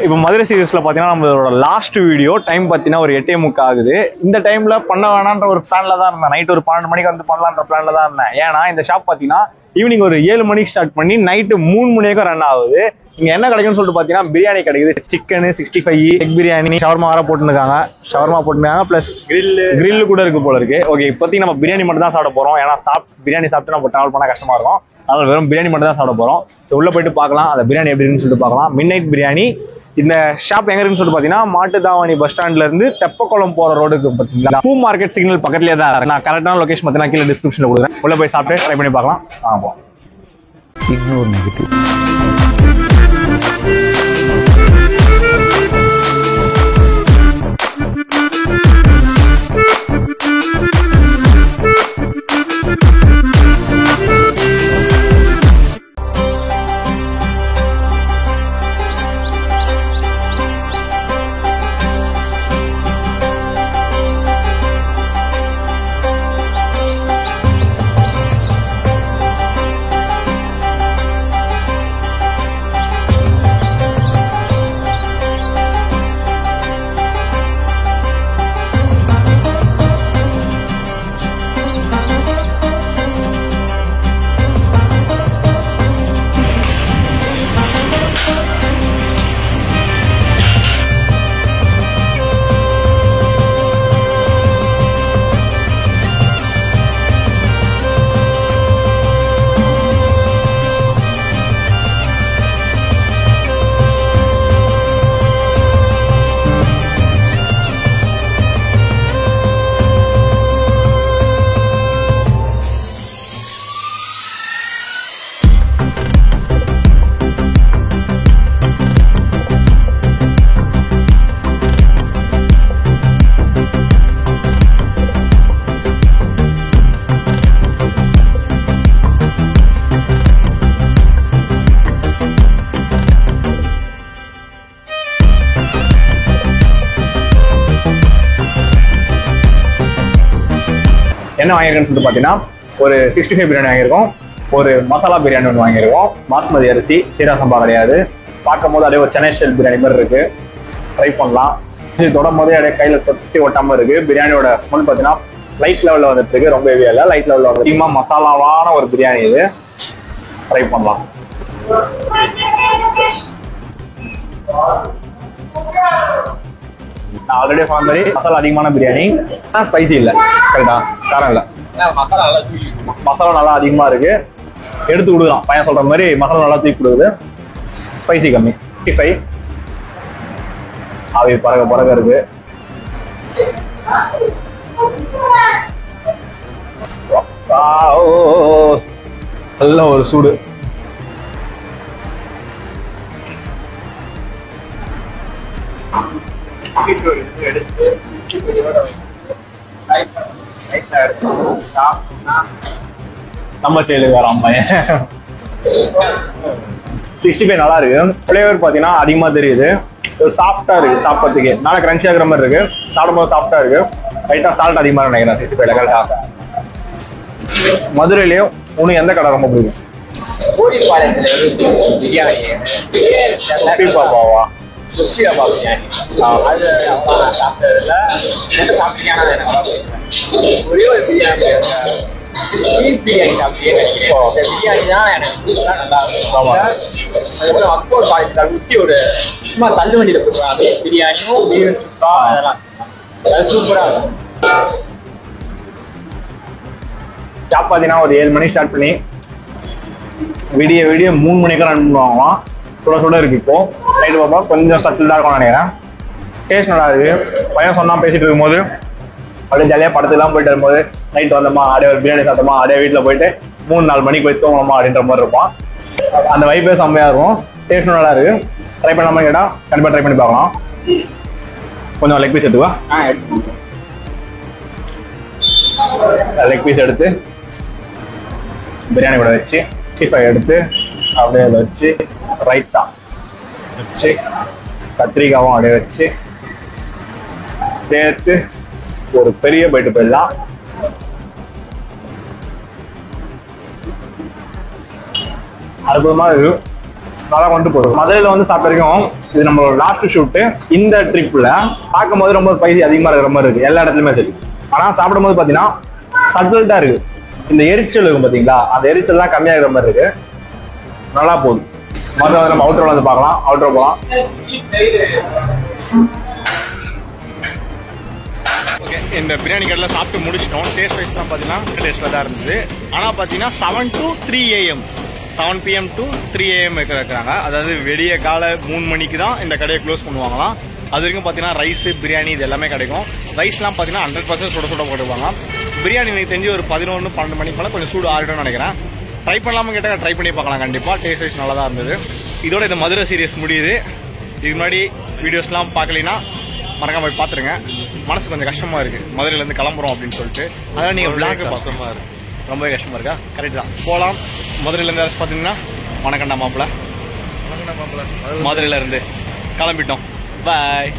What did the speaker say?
இப்போ மதுரை சீரிஸ்ல பாத்தீங்கன்னா நம்மளோட லாஸ்ட் வீடியோ டைம் பாத்தீங்கன்னா ஒரு 8:30 ஆகுது. இந்த டைம்ல பண்ண வேணான்ற ஒரு பிளான்ல தான் இருந்தேன். நைட் ஒரு 12 மணிக்கு வந்து பண்ணலான்ற பிளான்ல தான் இருந்தேன். ஏன்னா இந்த ஷாப் பாத்தீங்கன்னா ஈவினிங் ஒரு 7 மணிக்கு ஸ்டார்ட் பண்ணி நைட்டு 3 மணி வரைக்கும் ரன் ஆகுது. இங்க என்ன கிடைக்கும்னு சொல்லிட்டு பாத்தீங்கன்னா பிரியாணி கிடைக்குது. சிக்கன் 65, எக் பிரியாணி, ஷவர்மா வர போட்டுருக்காங்க. ஷவர்மா போட்டுருக்காங்க பிளஸ் கிரில் கூட இருக்கு போல இருக்கு. ஓகே, இப்போதைக்கு நம்ம பிரியாணி மட்டும் தான் சாப்பிட போறோம். ஏன்னா பிரியாணி சாப்பிட்டு நம்ம டிராவல் பண்ணா கஷ்டமா இருக்கும். அதனால வெறும் பிரியாணி மட்டும் தான் சாப்பிட போறோம். உள்ள போயிட்டு பார்க்கலாம் அந்த பிரியாணி எப்படி இருக்குன்னு சொல்லிட்டு பார்க்கலாம். Mid night biryani. இந்த ஷாப் எங்க இருக்குன்னு சொல்லிட்டு பாத்தீங்கன்னா மாட்டுதாவணி பஸ் ஸ்டாண்ட்ல இருந்து தெப்பக்குளம் போற ரோடுக்கு பாத்தீங்களா, பூ மார்க்கெட் சிக்னல் பக்கத்துலயே தான் இருக்கு. நான் கரெக்டான லொகேஷன் பாத்தீங்கன்னா கீழே டிஸ்கிரிப்ஷன்ல கொடுக்குறேன். உள்ள போய் சாப்பிட்டு ட்ரை பண்ணி பார்க்கலாம். ஆமா, இக்னோர் நெகட்டிவ். என்ன வாங்கியிருக்கேன்னு சொல்லிட்டு பாத்தீங்கன்னா ஒரு 65 பிரியாணி வாங்கியிருக்கோம், ஒரு மசாலா பிரியாணி ஒன்று வாங்கியிருக்கோம். பாஸ்மதி அரிசி, சீரா சம்பா கிடையாது. பார்க்கும் போது அப்படியே ஒரு சென்னை ஸ்டைல் பிரியாணி மாதிரி இருக்கு. ட்ரை பண்ணலாம். இது தொடும் போதே அப்படியே கையில தொட்டி ஒட்டாம இருக்கு. பிரியாணியோட ஸ்மெல் பாத்தீங்கன்னா லைட் லெவல்ல வந்துட்டு இருக்கு. ரொம்ப ஹெவியா இல்ல, லைட் லெவல்ல வந்து அதிகமா மசாலாவான ஒரு பிரியாணி. இது ட்ரை பண்ணலாம். நான் ஆல்ரெடி சொன்ன மாதிரி மசாலா அதிகமான பிரியாணி, ஸ்பைசி இல்ல, கரெக்டா, காரம் இல்ல, மசாலா நல்லா அதிகமா இருக்கு. எடுத்து கொடுக்கலாம். பையன் சொல்ற மாதிரி மசாலா நல்லா தூக்கி கொடுக்குது. ஸ்பைசி கம்மி. 65 ஆவி பறக்க இருக்கு. நல்ல ஒரு சூடு. நம்ம ஸ்டைலுக்கு வரான் பையன். 65 நல்லா இருக்கு. ஃபிளேவர் பாத்தீங்கன்னா அதிகமா தெரியுது. சாஃப்டா இருக்கு. சாப்பிட்றதுக்கு நல்லா கிரன்ச்சி ஆகுற மாதிரி இருக்கு. சாப்பிடும்போது சாஃப்டா இருக்கு. லைட்டா சால்ட் அதிகமா நினைக்கிறேன் 65 கரெக்டா. மதுரையிலயும் உனக்கு எந்த கடை ரொம்ப பிடிக்கும்? பாப்பாவா? சும்மா தள்ளு வண்டியில போடுவாங்க பிரியாணியும் சூப்பரா இருக்கும். ஷாப் பார்த்தீங்கன்னா ஒரு 7 மணி ஸ்டார்ட் பண்ணி விடிய 3 மணிக்கு ரன் பண்ணுவாங்களாம். சுட இருக்கு. இப்போ நைட்டு பார்ப்போம் கொஞ்சம் சட்டில்டாக இருக்கும்னு நினைக்கிறேன். டேஸ்ட் நல்லா இருக்கு. பையன் சொன்னா பேசிட்டு இருக்கும்போது அப்படியே ஜாலியாக படத்துலாம் போயிட்டு வரும்போது நைட் வந்தோமா அப்படியே ஒரு பிரியாணி சாப்பிட்டோமா அப்படியே வீட்டில் போயிட்டு 3-4 மணிக்கு போய் தூங்கணுமா அப்படின்ற மாதிரி இருப்பான். அந்த வைப்பே செம்மையா இருக்கும். டேஸ்ட் நல்லா இருக்கு. ட்ரை பண்ணாம கேட்டால் கண்டிப்பாக ட்ரை பண்ணி பார்க்கலாம். கொஞ்சம் லெக் பீஸ் எடுத்துவா. லெக் பீஸ் எடுத்து பிரியாணி கூட வச்சு 65 எடுத்து அப்படியே அதை வச்சு ரைத்தா வச்சு கத்திரிக்காவும் அப்படியே வச்சு சேர்த்து ஒரு பெரிய பைட்டு போயிடலாம். அற்புதமா இருக்கு. நல்லா கொண்டு போகுது. மதுரையில வந்து சாப்பிட்ட வரைக்கும் இது நம்மளோட லாஸ்ட் ஷூட்டு. இந்த ட்ரிப்ல பார்க்கும் போது ரொம்ப ஸ்பைசி அதிகமா இருக்கிற மாதிரி இருக்கு எல்லா இடத்துலயுமே சரி. ஆனா சாப்பிடும் போது பாத்தீங்கன்னா சட்டில்டா இருக்கு. இந்த எரிச்சல் இருக்கும் பாத்தீங்களா, அந்த எரிச்சல் தான் கம்மியா இருக்கிற மாதிரி இருக்கு. நல்லா போகுது. மொத்தம் நம்ம அவுட்டர் வந்து பார்க்கலாம். அவுட்டர் போகலாம். ஓகே, இந்த பிரியாணி கடையில் சாப்பிட்டு முடிச்சிட்டோம். டேஸ்ட் வைஸ் தான் பார்த்தீங்கன்னா டேஸ்ட்டில் தான் இருந்தது. ஆனால் பார்த்தீங்கன்னா 7 to 3 AM 7 PM to 3 AM வைக்கிறாங்க. அதாவது விடிய கால 3 மணிக்கு தான் இந்த கடையை க்ளோஸ் பண்ணுவாங்களாம். அது வரைக்கும் பார்த்தீங்கன்னா ரைஸ் பிரியாணி இது எல்லாமே கிடைக்கும். ரைஸ்லாம் பார்த்தீங்கன்னா 100% சுட சுட போட்டுருவாங்க. பிரியாணி எனக்கு தெரிஞ்சு ஒரு 11-12 மணிக்கு மேலே கொஞ்சம் சூடு ஆறிடும்னு நினைக்கிறேன். ட்ரை பண்ணலாமல் கேட்டால் ட்ரை பண்ணி பார்க்கலாம் கண்டிப்பாக. டேஸ்ட் வைஸ் நல்லா தான் இருந்தது. இதோட இந்த மதுரை சீரியஸ் முடியுது. இதுக்கு முன்னாடி வீடியோஸ்லாம் பார்க்கலைன்னா மறக்காம போய் பார்த்துருங்க. மனசு கொஞ்சம் கஷ்டமா இருக்கு மதுரையிலேருந்து கிளம்புறோம் அப்படின்னு சொல்லிட்டு. அதனால் நீங்கள் விளாக் கஷ்டமா இருக்கு, ரொம்பவே கஷ்டமா இருக்கா? கரெக்ட் தான். போகலாம். மதுரையிலேருந்து அரசு பார்த்தீங்கன்னா வணக்கண்டா மாப்பிள்ள, மதுரையில இருந்து கிளம்பிட்டோம். பாய்.